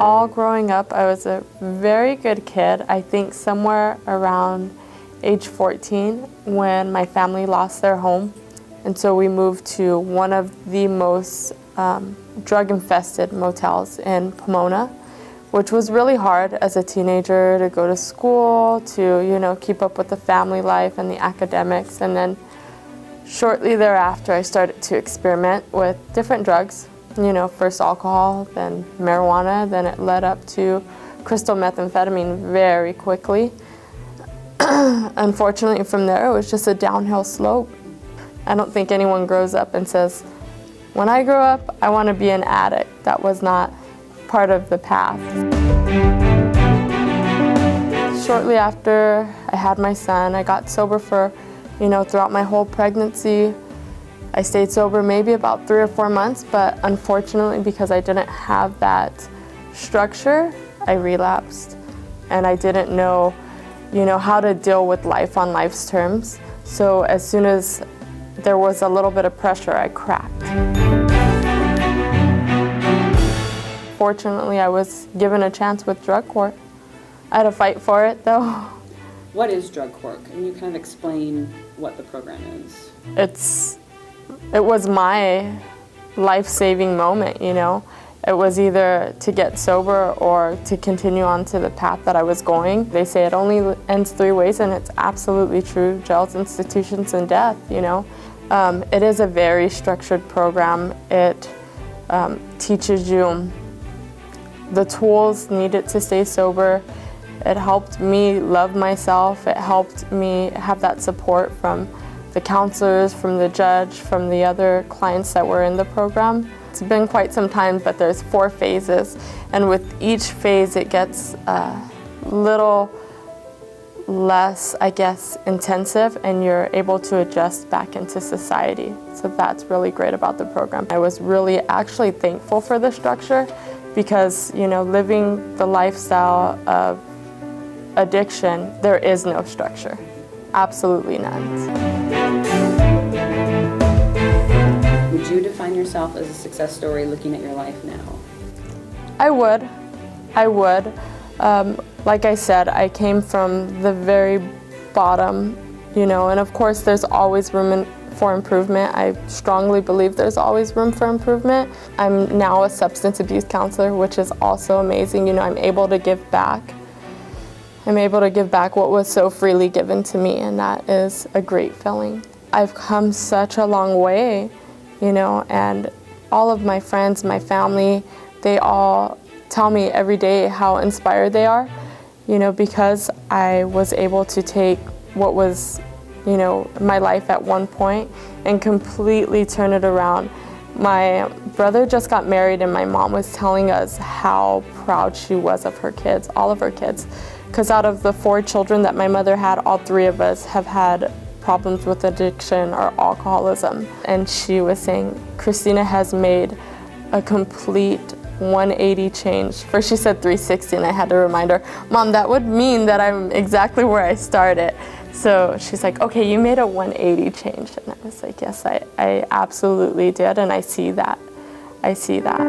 All growing up, I was a very good kid. I think somewhere around age 14 when my family lost their home. And so we moved to one of the most drug-infested motels in Pomona, which was really hard as a teenager to go to school, to keep up with the family life and the academics. And then shortly thereafter, I started to experiment with different drugs. First alcohol, then marijuana, then it led up to crystal methamphetamine very quickly. Unfortunately, from there, it was just a downhill slope. I don't think anyone grows up and says, when I grow up, I want to be an addict. That was not part of the path. Shortly after I had my son, I got sober for, throughout my whole pregnancy. I stayed sober maybe about 3 or 4 months, but unfortunately, because I didn't have that structure, I relapsed. And I didn't know, how to deal with life on life's terms. So as soon as there was a little bit of pressure, I cracked. Fortunately, I was given a chance with drug court. I had to fight for it, though. What is drug court? Can you kind of explain what the program is? It was my life-saving moment, It was either to get sober or to continue on to the path that I was going. They say it only ends 3 ways, and it's absolutely true: jails, institutions, and death, It is a very structured program. It teaches you the tools needed to stay sober. It helped me love myself. It helped me have that support from the counselors, from the judge, from the other clients that were in the program. It's been quite some time, but there's 4 phases, and with each phase it gets a little less, intensive, and you're able to adjust back into society. So that's really great about the program. I was really actually thankful for the structure because, living the lifestyle of addiction, there is no structure. Absolutely none. Would you define yourself as a success story looking at your life now? I would. Like I said, I came from the very bottom, and of course there's always room for improvement. I strongly believe there's always room for improvement. I'm now a substance abuse counselor, which is also amazing. I'm able to give back. I'm able to give back what was so freely given to me, and that is a great feeling. I've come such a long way, and all of my friends, my family, they all tell me every day how inspired they are, because I was able to take what was, my life at one point and completely turn it around. My brother just got married, and my mom was telling us how proud she was of her kids, all of her kids. Because out of the 4 children that my mother had, all 3 of us have had problems with addiction or alcoholism. And she was saying, Christina has made a complete 180 change. First she said 360, and I had to remind her, Mom, that would mean that I'm exactly where I started. So she's like, okay, you made a 180 change. And I was like, yes, I absolutely did, and I see that. I see that.